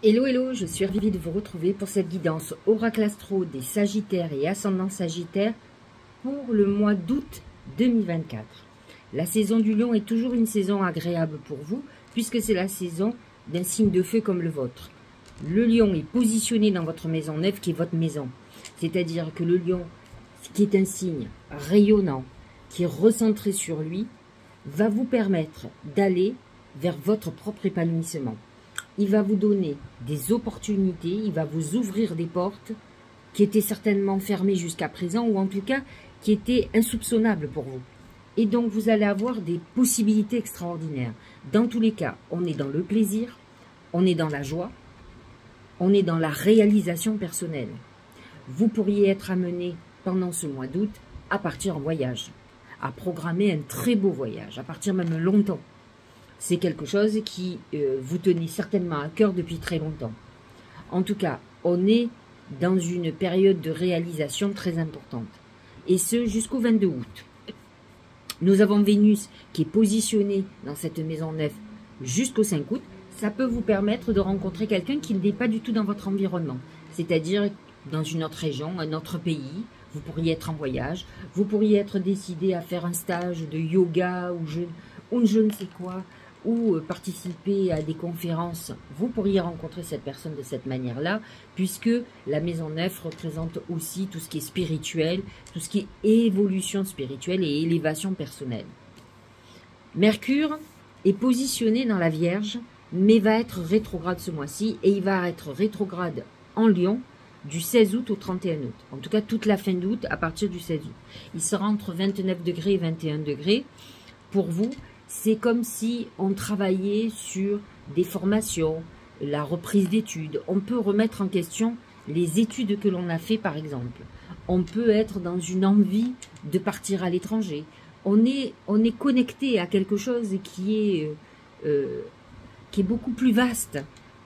Hello, hello, je suis ravie de vous retrouver pour cette guidance Oracle Astro des Sagittaires et Ascendant Sagittaire pour le mois d'août 2024. La saison du Lion est toujours une saison agréable pour vous puisque c'est la saison d'un signe de feu comme le vôtre. Le Lion est positionné dans votre maison 9 qui est votre maison. C'est-à-dire que le Lion, qui est un signe rayonnant, qui est recentré sur lui, va vous permettre d'aller vers votre propre épanouissement. Il va vous donner des opportunités, il va vous ouvrir des portes qui étaient certainement fermées jusqu'à présent ou en tout cas qui étaient insoupçonnables pour vous. Et donc vous allez avoir des possibilités extraordinaires. Dans tous les cas, on est dans le plaisir, on est dans la joie, on est dans la réalisation personnelle. Vous pourriez être amené pendant ce mois d'août à partir en voyage, à programmer un très beau voyage, à partir même longtemps. C'est quelque chose qui vous tenait certainement à cœur depuis très longtemps. En tout cas, on est dans une période de réalisation très importante. Et ce, jusqu'au 22 août. Nous avons Vénus qui est positionnée dans cette maison 9 jusqu'au 5 août. Ça peut vous permettre de rencontrer quelqu'un qui n'est pas du tout dans votre environnement. C'est-à-dire dans une autre région, un autre pays. Vous pourriez être en voyage. Vous pourriez être décidé à faire un stage de yoga ou je ne sais quoi, ou participer à des conférences, vous pourriez rencontrer cette personne de cette manière-là, puisque la maison 9 représente aussi tout ce qui est spirituel, tout ce qui est évolution spirituelle et élévation personnelle. Mercure est positionné dans la Vierge, mais va être rétrograde ce mois-ci, et il va être rétrograde en Lion du 16 août au 31 août. En tout cas, toute la fin d'août à partir du 16 août. Il sera entre 29 degrés et 21 degrés. Pour vous, c'est comme si on travaillait sur des formations, la reprise d'études. On peut remettre en question les études que l'on a fait, par exemple. On peut être dans une envie de partir à l'étranger. On est connecté à quelque chose qui est beaucoup plus vaste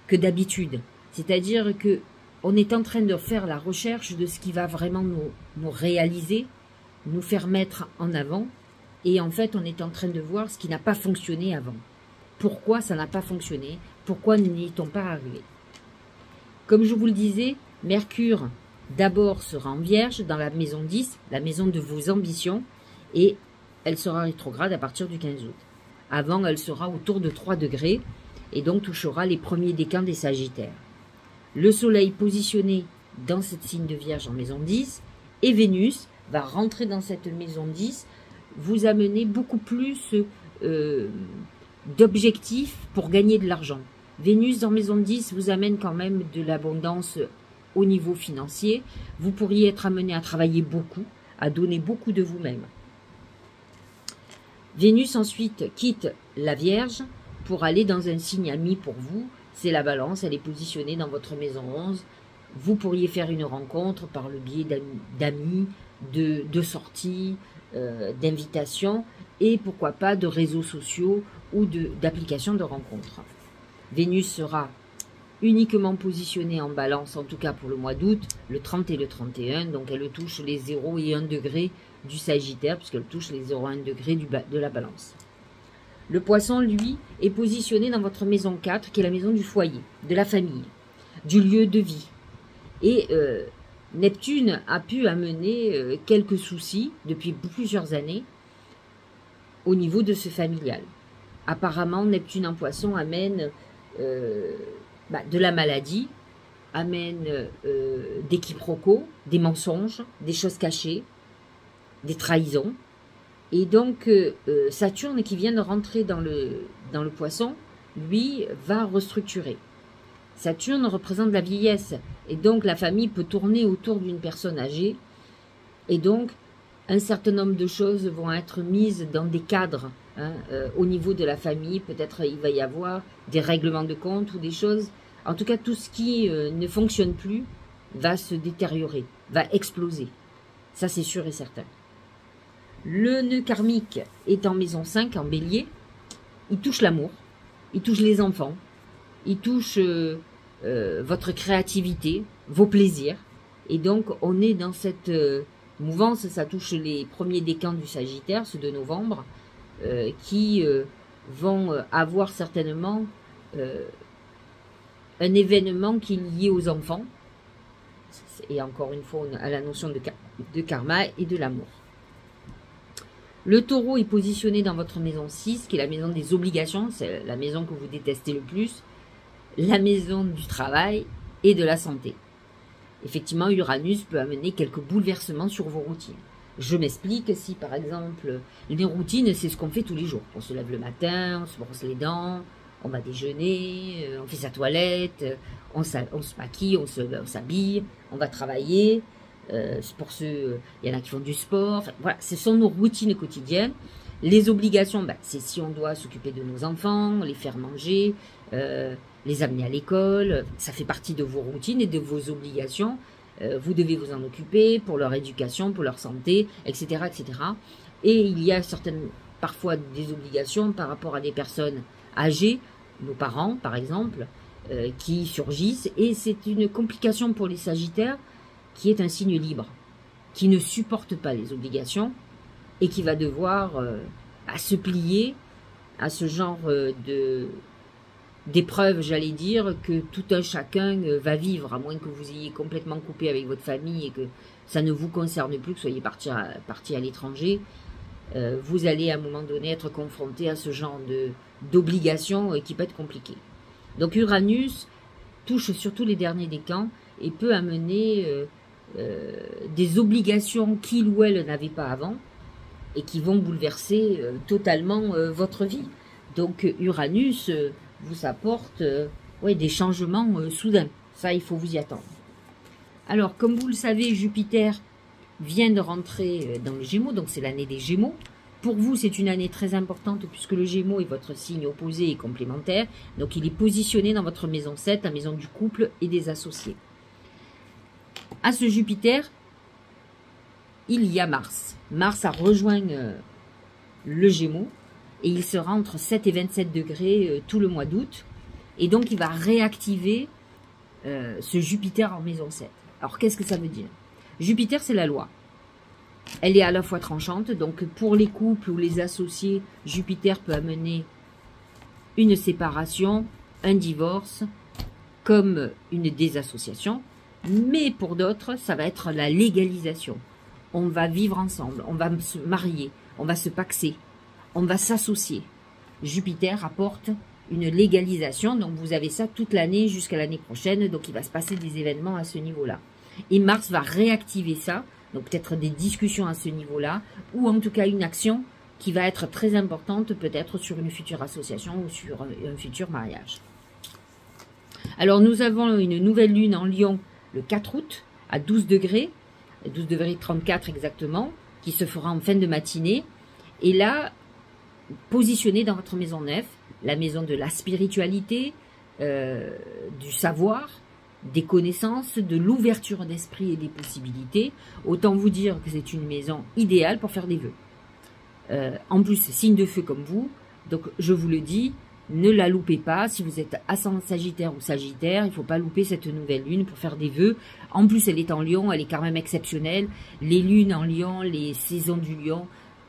que d'habitude. C'est-à-dire que on est en train de faire la recherche de ce qui va vraiment nous réaliser, nous faire mettre en avant. Et en fait, on est en train de voir ce qui n'a pas fonctionné avant. Pourquoi ça n'a pas fonctionné? Pourquoi n'y est-on pas arrivé? Comme je vous le disais, Mercure, d'abord, sera en Vierge, dans la maison 10, la maison de vos ambitions, et elle sera rétrograde à partir du 15 août. Avant, elle sera autour de 3 degrés, et donc touchera les premiers décans des Sagittaires. Le Soleil positionné dans cette signe de Vierge en maison 10, et Vénus va rentrer dans cette maison 10, vous amenez beaucoup plus d'objectifs pour gagner de l'argent. Vénus dans maison 10 vous amène quand même de l'abondance au niveau financier. Vous pourriez être amené à travailler beaucoup, à donner beaucoup de vous-même. Vénus ensuite quitte la Vierge pour aller dans un signe ami pour vous. C'est la Balance, elle est positionnée dans votre maison 11. Vous pourriez faire une rencontre par le biais d'amis, de sorties, d'invitations et pourquoi pas de réseaux sociaux ou d'applications de rencontres. Vénus sera uniquement positionnée en Balance, en tout cas pour le mois d'août, le 30 et le 31, donc elle touche les 0 et 1 degré du Sagittaire, puisqu'elle touche les 0 et 1 degré de la Balance. Le Poisson, lui, est positionné dans votre maison 4, qui est la maison du foyer, de la famille, du lieu de vie. Et Neptune a pu amener quelques soucis depuis plusieurs années au niveau de ce familial. Apparemment, Neptune en Poisson amène de la maladie, amène des quiproquos, des mensonges, des choses cachées, des trahisons. Et donc, Saturne, qui vient de rentrer dans le Poisson, lui, va restructurer. Saturne représente la vieillesse et donc la famille peut tourner autour d'une personne âgée et donc un certain nombre de choses vont être mises dans des cadres au niveau de la famille. Peut-être il va y avoir des règlements de compte ou des choses. En tout cas, tout ce qui ne fonctionne plus va se détériorer, va exploser. Ça, c'est sûr et certain. Le nœud karmique est en maison 5, en Bélier. Il touche l'amour, il touche les enfants, il touche votre créativité, vos plaisirs. Et donc, on est dans cette mouvance. Ça touche les premiers décans du Sagittaire, ceux de novembre, qui vont avoir certainement un événement qui est lié aux enfants. Et encore une fois, à la notion de karma et de l'amour. Le taureau est positionné dans votre maison 6, qui est la maison des obligations. C'est la maison que vous détestez le plus. La maison du travail et de la santé. Effectivement, Uranus peut amener quelques bouleversements sur vos routines. Je m'explique, si par exemple, les routines, c'est ce qu'on fait tous les jours. On se lève le matin, on se brosse les dents, on va déjeuner, on fait sa toilette, on se maquille, on s'habille, on va travailler. Pour ceux, il y en a qui font du sport. Enfin, voilà, ce sont nos routines quotidiennes. Les obligations, c'est si on doit s'occuper de nos enfants, les faire manger, les amener à l'école. Ça fait partie de vos routines et de vos obligations. Vous devez vous en occuper pour leur éducation, pour leur santé, etc., etc. Et il y a parfois des obligations par rapport à des personnes âgées, nos parents par exemple, qui surgissent. Et c'est une complication pour les Sagittaires qui est un signe libre, qui ne supporte pas les obligations et qui va devoir se plier à ce genre d'épreuves, j'allais dire, que tout un chacun va vivre, à moins que vous ayez complètement coupé avec votre famille et que ça ne vous concerne plus, que vous soyez parti à l'étranger. Vous allez à un moment donné être confronté à ce genre d'obligations qui peut être compliqué. Donc Uranus touche surtout les derniers décans et peut amener des obligations qu'il ou elle n'avait pas avant et qui vont bouleverser totalement votre vie. Donc Uranus vous apporte des changements soudains. Ça, il faut vous y attendre. Alors, comme vous le savez, Jupiter vient de rentrer dans le Gémeaux, donc c'est l'année des Gémeaux. Pour vous, c'est une année très importante puisque le Gémeaux est votre signe opposé et complémentaire. Donc, il est positionné dans votre maison 7, la maison du couple et des associés. À ce Jupiter, il y a Mars. Mars a rejoint le Gémeaux. Et il sera entre 7 et 27 degrés tout le mois d'août. Et donc, il va réactiver ce Jupiter en maison 7. Alors, qu'est-ce que ça veut dire? Jupiter, c'est la loi. Elle est à la fois tranchante. Donc, pour les couples ou les associés, Jupiter peut amener une séparation, un divorce, comme une désassociation. Mais pour d'autres, ça va être la légalisation. On va vivre ensemble, on va se marier, on va se paxer. On va s'associer. Jupiter apporte une légalisation, donc vous avez ça toute l'année jusqu'à l'année prochaine, donc il va se passer des événements à ce niveau-là. Et Mars va réactiver ça, donc peut-être des discussions à ce niveau-là, ou en tout cas une action qui va être très importante, peut-être sur une future association ou sur un futur mariage. Alors nous avons une nouvelle lune en Lion le 4 août à 12 degrés 34 exactement, qui se fera en fin de matinée. Et là, positionné dans votre maison 9, la maison de la spiritualité, du savoir, des connaissances, de l'ouverture d'esprit et des possibilités. Autant vous dire que c'est une maison idéale pour faire des vœux. En plus, signe de feu comme vous, donc je vous le dis, ne la loupez pas. Si vous êtes ascendant Sagittaire ou Sagittaire, il ne faut pas louper cette nouvelle lune pour faire des vœux. En plus, elle est en Lion, elle est quand même exceptionnelle. Les lunes en Lion, les saisons du Lion,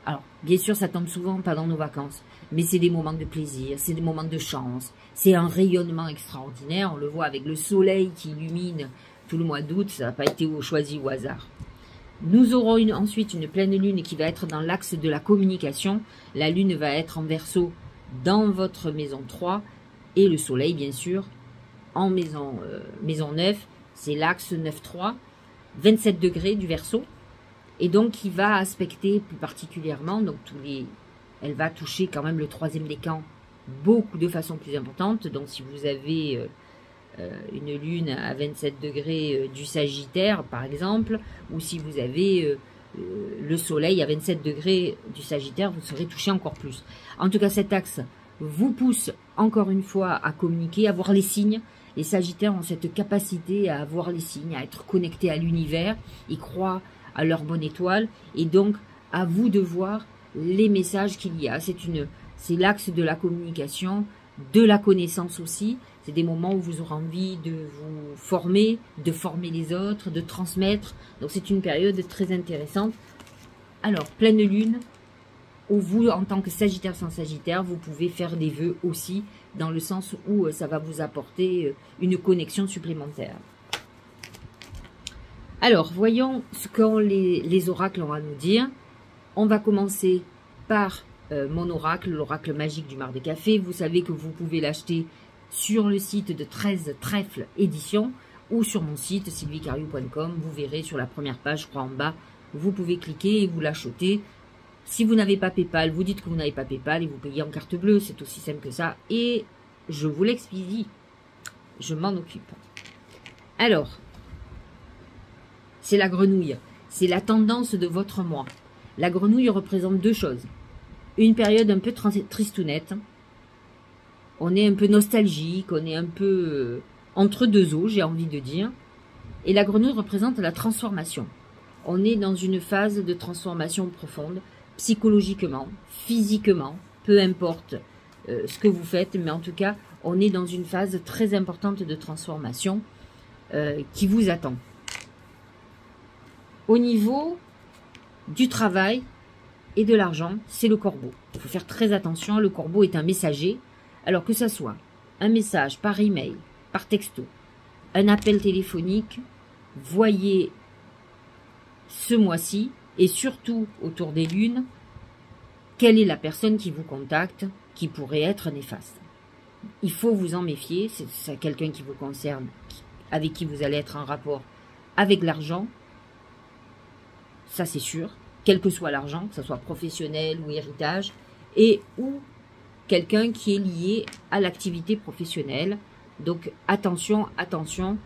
alors, bien sûr, ça tombe souvent pendant nos vacances, mais c'est des moments de plaisir, c'est des moments de chance, c'est un rayonnement extraordinaire, on le voit avec le soleil qui illumine tout le mois d'août, ça n'a pas été choisi au hasard. Nous aurons ensuite une pleine lune qui va être dans l'axe de la communication, la lune va être en Verseau dans votre maison 3, et le soleil, bien sûr, en maison 9, c'est l'axe 9-3, 27 degrés du Verseau. Et donc, il va aspecter plus particulièrement, donc elle va toucher quand même le 3e décan de façon plus importante. Donc, si vous avez une lune à 27 degrés du Sagittaire, par exemple, ou si vous avez le soleil à 27 degrés du Sagittaire, vous serez touché encore plus. En tout cas, cet axe vous pousse encore une fois à communiquer, à voir les signes. Les Sagittaires ont cette capacité à voir les signes, à être connectés à l'univers. Ils croient à leur bonne étoile, et donc à vous de voir les messages qu'il y a. C'est l'axe de la communication, de la connaissance aussi. C'est des moments où vous aurez envie de vous former, de former les autres, de transmettre. Donc c'est une période très intéressante. Alors, pleine lune, ou vous, en tant que Sagittaire sans Sagittaire, vous pouvez faire des vœux aussi, dans le sens où ça va vous apporter une connexion supplémentaire. Alors, voyons ce que les oracles ont à nous dire. On va commencer par mon oracle, l'oracle magique du Mar de Café. Vous savez que vous pouvez l'acheter sur le site de 13 Trèfle Édition ou sur mon site sylviecariou.com. Vous verrez sur la première page, je crois en bas, vous pouvez cliquer et vous l'achetez. Si vous n'avez pas PayPal, vous dites que vous n'avez pas PayPal et vous payez en carte bleue, c'est aussi simple que ça. Et je vous l'expédie, je m'en occupe. Alors, c'est la grenouille, c'est la tendance de votre mois. La grenouille représente deux choses. Une période un peu tristounette. On est un peu nostalgique, on est un peu entre deux eaux, j'ai envie de dire. Et la grenouille représente la transformation. On est dans une phase de transformation profonde, psychologiquement, physiquement, peu importe ce que vous faites, mais en tout cas, on est dans une phase très importante de transformation qui vous attend. Au niveau du travail et de l'argent, c'est le corbeau. Il faut faire très attention, le corbeau est un messager. Alors que ça soit un message par email, par texto, un appel téléphonique, voyez ce mois-ci, et surtout autour des lunes, quelle est la personne qui vous contacte, qui pourrait être néfaste. Il faut vous en méfier, c'est quelqu'un qui vous concerne, avec qui vous allez être en rapport avec l'argent, ça c'est sûr, quel que soit l'argent, que ce soit professionnel ou héritage, et ou quelqu'un qui est lié à l'activité professionnelle. Donc attention, attention,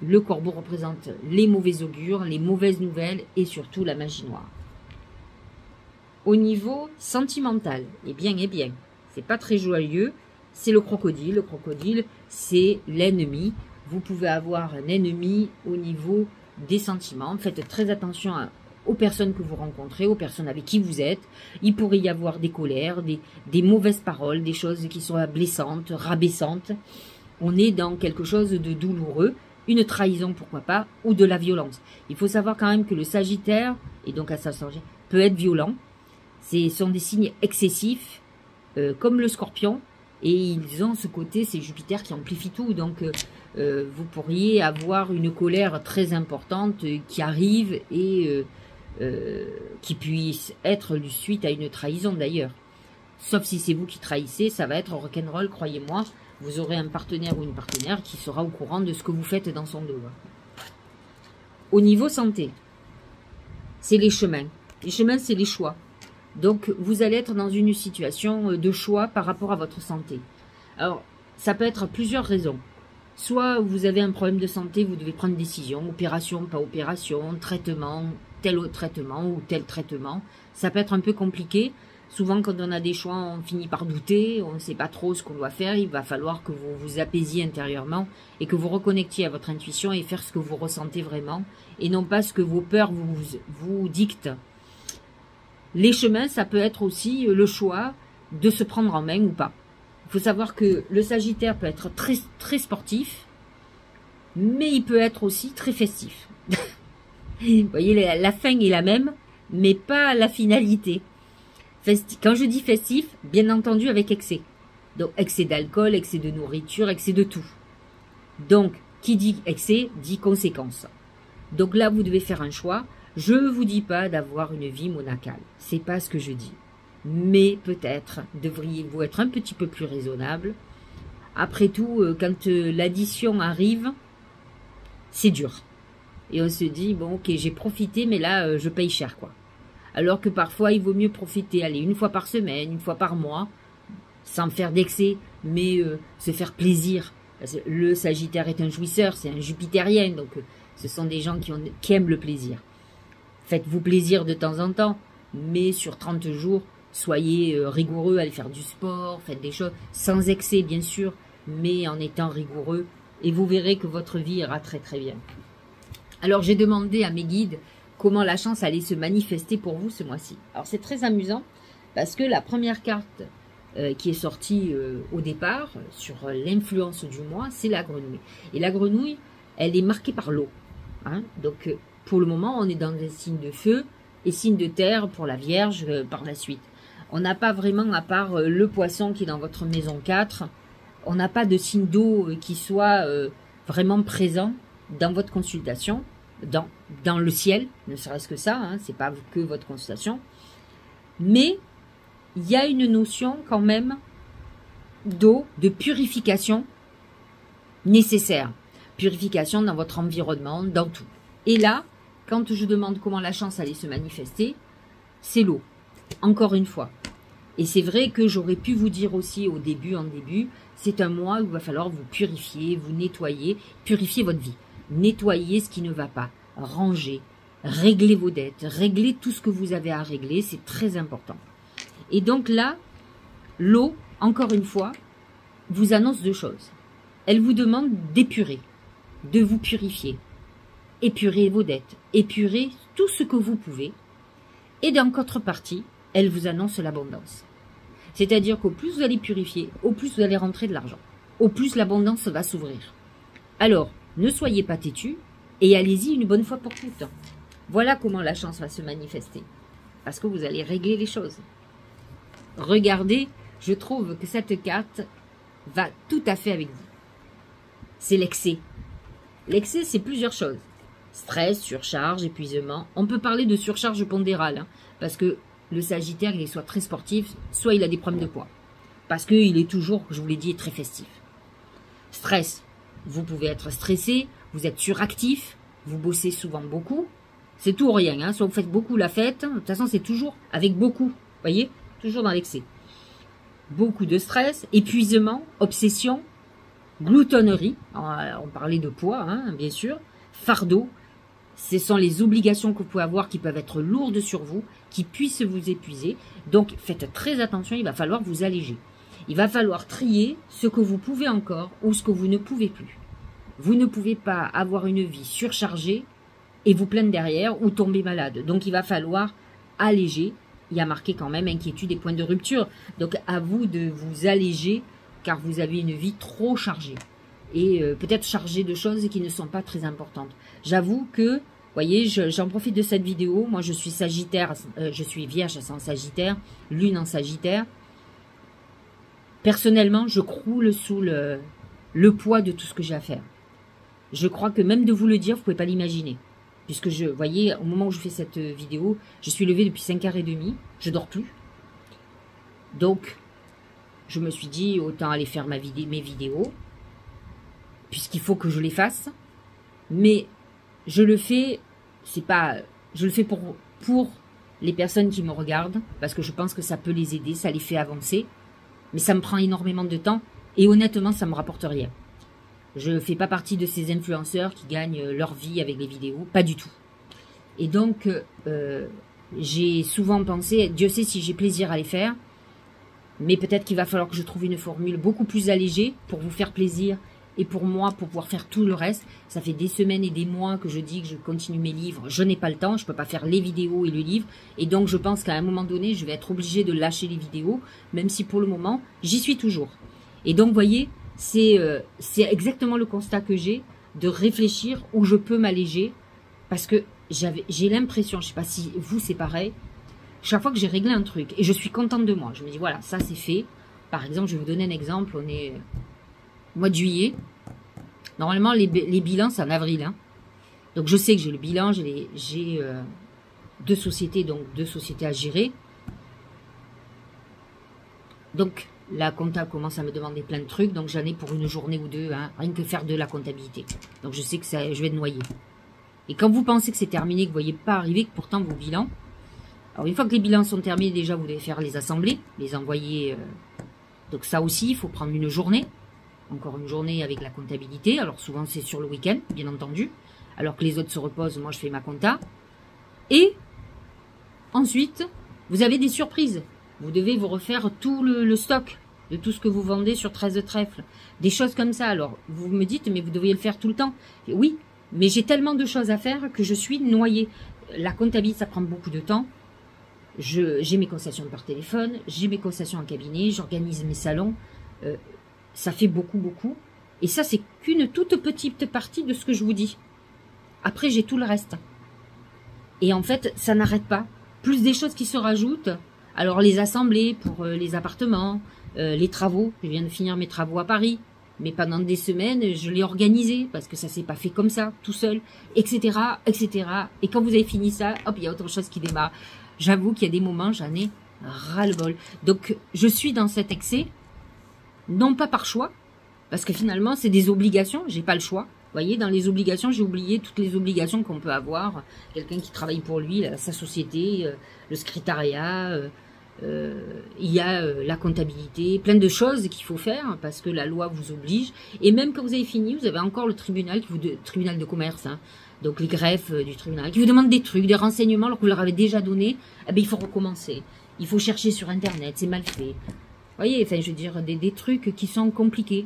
le corbeau représente les mauvais augures, les mauvaises nouvelles et surtout la magie noire. Au niveau sentimental, eh bien, c'est pas très joyeux, c'est le crocodile. Le crocodile, c'est l'ennemi. Vous pouvez avoir un ennemi au niveau des sentiments. Faites très attention aux personnes que vous rencontrez, aux personnes avec qui vous êtes. Il pourrait y avoir des colères, des mauvaises paroles, des choses qui sont blessantes, rabaissantes. On est dans quelque chose de douloureux, une trahison pourquoi pas, ou de la violence. Il faut savoir quand même que le Sagittaire, et donc à sa peut être violent. Ce sont des signes excessifs, comme le Scorpion, et ils ont ce côté, c'est Jupiter qui amplifie tout, donc vous pourriez avoir une colère très importante qui arrive et qui puisse être suite à une trahison d'ailleurs. Sauf si c'est vous qui trahissez, ça va être rock'n'roll, croyez-moi. Vous aurez un partenaire ou une partenaire qui sera au courant de ce que vous faites dans son dos. Au niveau santé, c'est les chemins. Les chemins, c'est les choix. Donc, vous allez être dans une situation de choix par rapport à votre santé. Alors, ça peut être plusieurs raisons. Soit vous avez un problème de santé, vous devez prendre une décision, opération, pas opération, traitement, tel traitement ou tel traitement. Ça peut être un peu compliqué. Souvent, quand on a des choix, on finit par douter, on ne sait pas trop ce qu'on doit faire. Il va falloir que vous vous apaisiez intérieurement et que vous reconnectiez à votre intuition et faire ce que vous ressentez vraiment et non pas ce que vos peurs vous dictent. Les chemins, ça peut être aussi le choix de se prendre en main ou pas. Il faut savoir que le Sagittaire peut être très, très sportif, mais il peut être aussi très festif. Vous voyez, la fin est la même, mais pas la finalité. Quand je dis festif, bien entendu avec excès. Donc, excès d'alcool, excès de nourriture, excès de tout. Donc, qui dit excès, dit conséquence. Donc là, vous devez faire un choix. Je ne vous dis pas d'avoir une vie monacale. C'est pas ce que je dis. Mais peut-être devriez-vous être un petit peu plus raisonnable. Après tout, quand l'addition arrive, c'est dur. Et on se dit, bon, ok, j'ai profité, mais là, je paye cher, quoi. Alors que parfois, il vaut mieux profiter, allez, une fois par semaine, une fois par mois, sans faire d'excès, mais se faire plaisir. Le Sagittaire est un jouisseur, c'est un Jupitérien, donc ce sont des gens qui aiment le plaisir. Faites-vous plaisir de temps en temps, mais sur 30 jours, soyez rigoureux, allez faire du sport, faites des choses, sans excès bien sûr, mais en étant rigoureux, et vous verrez que votre vie ira très très bien. Alors j'ai demandé à mes guides comment la chance allait se manifester pour vous ce mois-ci. Alors c'est très amusant, parce que la première carte qui est sortie au départ, sur l'influence du mois, c'est la grenouille. Et la grenouille, elle est marquée par l'eau. Hein, donc pour le moment, on est dans un signe de feu, et signe de terre pour la Vierge par la suite. On n'a pas vraiment, à part le poisson qui est dans votre maison 4, on n'a pas de signe d'eau qui soit vraiment présent dans votre consultation, dans le ciel, ne serait-ce que ça, hein, c'est pas que votre consultation. Mais il y a une notion quand même d'eau, de purification nécessaire. Purification dans votre environnement, dans tout. Et là, quand je demande comment la chance allait se manifester, c'est l'eau. Encore une fois. Et c'est vrai que j'aurais pu vous dire aussi en début, c'est un mois où il va falloir vous purifier, vous nettoyer, purifier votre vie. Nettoyer ce qui ne va pas, ranger, régler vos dettes, régler tout ce que vous avez à régler, c'est très important. Et donc là, l'eau, encore une fois, vous annonce deux choses. Elle vous demande d'épurer, de vous purifier, épurer vos dettes, épurer tout ce que vous pouvez. Et en contrepartie, elle vous annonce l'abondance. C'est-à-dire qu'au plus vous allez purifier, au plus vous allez rentrer de l'argent. Au plus l'abondance va s'ouvrir. Alors, ne soyez pas têtus et allez-y une bonne fois pour toutes. Voilà comment la chance va se manifester. Parce que vous allez régler les choses. Regardez, je trouve que cette carte va tout à fait avec vous. C'est l'excès. L'excès, c'est plusieurs choses. Stress, surcharge, épuisement. On peut parler de surcharge pondérale, hein, parce que le Sagittaire, il est soit très sportif, soit il a des problèmes de poids. Parce qu'il est toujours, je vous l'ai dit, très festif. Stress. Vous pouvez être stressé, vous êtes suractif, vous bossez souvent beaucoup. C'est tout ou rien, hein. Soit vous faites beaucoup la fête, de toute façon c'est toujours avec beaucoup, voyez, toujours dans l'excès. Beaucoup de stress, épuisement, obsession, gloutonnerie, on parlait de poids, hein, bien sûr, fardeau, ce sont les obligations que vous pouvez avoir qui peuvent être lourdes sur vous, qui puissent vous épuiser. Donc faites très attention, il va falloir vous alléger. Il va falloir trier ce que vous pouvez encore ou ce que vous ne pouvez plus. Vous ne pouvez pas avoir une vie surchargée et vous plaindre derrière ou tomber malade. Donc il va falloir alléger. Il y a marqué quand même inquiétude et points de rupture. Donc à vous de vous alléger car vous avez une vie trop chargée. Et peut-être chargée de choses qui ne sont pas très importantes. J'avoue que, vous voyez, j'en profite de cette vidéo. Moi je suis Sagittaire, je suis Vierge en Sagittaire, Lune en Sagittaire. Personnellement, je croule sous le poids de tout ce que j'ai à faire. Je crois que même de vous le dire, vous ne pouvez pas l'imaginer. Puisque, vous voyez, au moment où je fais cette vidéo, je suis levée depuis 5h30, je dors plus. Donc, je me suis dit, autant aller faire mes vidéos, puisqu'il faut que je les fasse. Mais je le fais, je le fais pour les personnes qui me regardent, parce que je pense que ça peut les aider, ça les fait avancer. Mais ça me prend énormément de temps et honnêtement, ça ne me rapporte rien. Je ne fais pas partie de ces influenceurs qui gagnent leur vie avec les vidéos, pas du tout. Et donc, j'ai souvent pensé, Dieu sait si j'ai plaisir à les faire, mais peut-être qu'il va falloir que je trouve une formule beaucoup plus allégée pour vous faire plaisir et pour moi, pour pouvoir faire tout le reste. Ça fait des semaines et des mois que je dis que je continue mes livres. Je n'ai pas le temps, je ne peux pas faire les vidéos et le livre. Et donc, je pense qu'à un moment donné, je vais être obligée de lâcher les vidéos, même si pour le moment, j'y suis toujours. Et donc, vous voyez, c'est exactement le constat que j'ai de réfléchir où je peux m'alléger. Parce que j'ai l'impression, je ne sais pas si vous, c'est pareil, chaque fois que j'ai réglé un truc et je suis contente de moi, je me dis, voilà, ça c'est fait. Par exemple, je vais vous donner un exemple, on est mois de juillet. Normalement, les bilans, c'est en avril. Hein. Donc, je sais que j'ai le bilan, j'ai deux sociétés, donc 2 sociétés à gérer. Donc, la compta commence à me demander plein de trucs. Donc, j'en ai pour une journée ou deux, hein, rien que faire de la comptabilité. Donc, je sais que je vais être noyée. Et quand vous pensez que c'est terminé, que vous ne voyez pas arriver, que pourtant vos bilans... Alors, une fois que les bilans sont terminés, déjà, vous devez faire les assemblées, les envoyer... Donc, ça aussi, il faut prendre une journée. Encore une journée avec la comptabilité. Alors souvent c'est sur le week-end, bien entendu. Alors que les autres se reposent, moi je fais ma compta. Et ensuite, vous avez des surprises. Vous devez vous refaire tout le stock de tout ce que vous vendez sur 13 trèfles. Des choses comme ça. Alors vous me dites, mais vous devriez le faire tout le temps. Et oui, mais j'ai tellement de choses à faire que je suis noyée. La comptabilité, ça prend beaucoup de temps. J'ai mes consultations par téléphone, j'ai mes consultations en cabinet, j'organise mes salons. Ça fait beaucoup, beaucoup. Et ça, c'est qu'une toute petite partie de ce que je vous dis. Après, j'ai tout le reste. Et en fait, ça n'arrête pas. Plus des choses qui se rajoutent. Alors les assemblées pour les appartements, les travaux. Je viens de finir mes travaux à Paris. Mais pendant des semaines, je l'ai organisé parce que ça s'est pas fait comme ça, tout seul, etc., etc. Et quand vous avez fini ça, hop, il y a autre chose qui démarre. J'avoue qu'il y a des moments, j'en ai ras-le-bol. Donc, je suis dans cet excès, non pas par choix, parce que finalement, c'est des obligations, j'ai pas le choix. Vous voyez, dans les obligations, j'ai oublié toutes les obligations qu'on peut avoir. Quelqu'un qui travaille pour lui, sa société, le secrétariat, il y a la comptabilité, plein de choses qu'il faut faire parce que la loi vous oblige. Et même quand vous avez fini, vous avez encore le tribunal, tribunal de commerce, hein, donc les greffes du tribunal, qui vous demandent des trucs, des renseignements, alors que vous leur avez déjà donné. Eh bien, il faut recommencer. Il faut chercher sur Internet, c'est mal fait. Vous voyez, enfin, je veux dire, des trucs qui sont compliqués.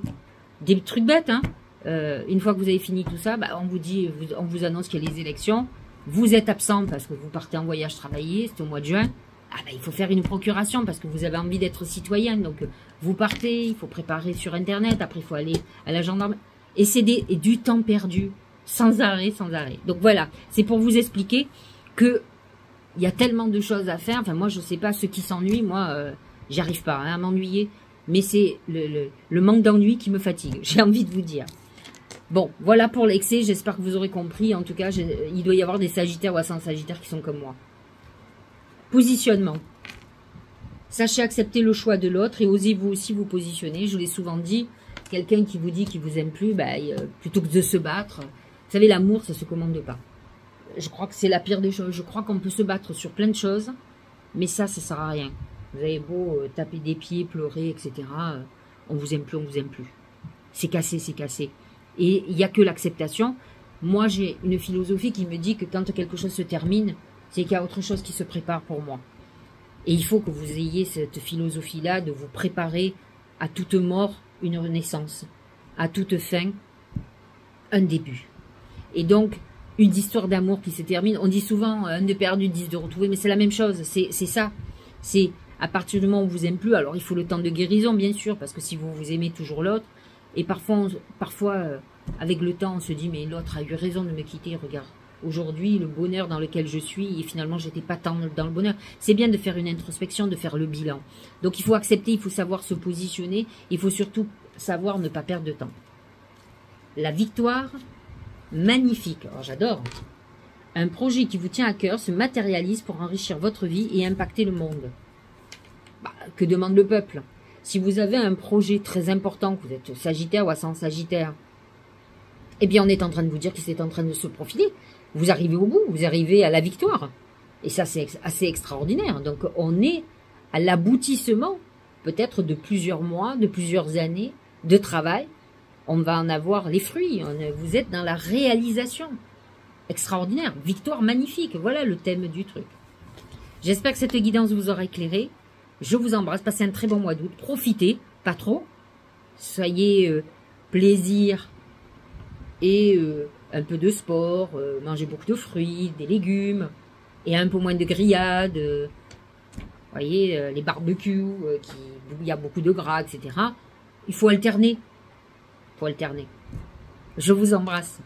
Des trucs bêtes, hein. Une fois que vous avez fini tout ça, bah, on vous annonce qu'il y a les élections. Vous êtes absent parce que vous partez en voyage travailler, c'est au mois de juin. Ah ben, il faut faire une procuration parce que vous avez envie d'être citoyen. Donc, vous partez, il faut préparer sur Internet. Après, il faut aller à la gendarmerie. Et c'est du temps perdu, sans arrêt, sans arrêt. Donc, voilà, c'est pour vous expliquer que il y a tellement de choses à faire. Enfin, moi, je sais pas, ceux qui s'ennuient, moi, j'y arrive pas hein, à m'ennuyer. Mais c'est le manque d'ennui qui me fatigue, j'ai envie de vous dire. Bon, voilà pour l'excès. J'espère que vous aurez compris. En tout cas, il doit y avoir des sagittaires ou ascendants sagittaires qui sont comme moi. Positionnement. Sachez accepter le choix de l'autre et osez vous aussi vous positionner. Je vous l'ai souvent dit, quelqu'un qui vous dit qu'il vous aime plus, bah, plutôt que de se battre, vous savez, l'amour, ça se commande pas. Je crois que c'est la pire des choses. Je crois qu'on peut se battre sur plein de choses, mais ça sert à rien. Vous avez beau taper des pieds, pleurer, etc. On vous aime plus, on vous aime plus. C'est cassé, c'est cassé. Et il n'y a que l'acceptation. Moi, j'ai une philosophie qui me dit que quand quelque chose se termine, c'est qu'il y a autre chose qui se prépare pour moi. Et il faut que vous ayez cette philosophie-là de vous préparer à toute mort une renaissance, à toute fin un début. Et donc, une histoire d'amour qui se termine, on dit souvent un de perdu, 10 de retrouvé, mais c'est la même chose, c'est ça. C'est à partir du moment où on vous aime plus, alors il faut le temps de guérison, bien sûr, parce que si vous aimez toujours l'autre, et parfois avec le temps, on se dit, mais l'autre a eu raison de me quitter, regarde. Aujourd'hui, le bonheur dans lequel je suis, et finalement, j'étais pas tant dans le bonheur. C'est bien de faire une introspection, de faire le bilan. Donc, il faut accepter, il faut savoir se positionner. Il faut surtout savoir ne pas perdre de temps. La victoire, magnifique. Alors, j'adore. Un projet qui vous tient à cœur se matérialise pour enrichir votre vie et impacter le monde. Bah, que demande le peuple? Si vous avez un projet très important, que vous êtes sagittaire ou ascendant sagittaire, eh bien, on est en train de vous dire que c'est en train de se profiler. Vous arrivez au bout, vous arrivez à la victoire. Et ça, c'est assez extraordinaire. Donc, on est à l'aboutissement, peut-être de plusieurs mois, de plusieurs années de travail. On va en avoir les fruits. Vous êtes dans la réalisation. Extraordinaire. Victoire magnifique. Voilà le thème du truc. J'espère que cette guidance vous aura éclairé. Je vous embrasse. Passez un très bon mois d'août. Profitez, pas trop. Soyez plaisir et un peu de sport, mangez beaucoup de fruits, des légumes, et un peu moins de grillades, voyez, les barbecues, où il y a beaucoup de gras, etc. Il faut alterner. Je vous embrasse.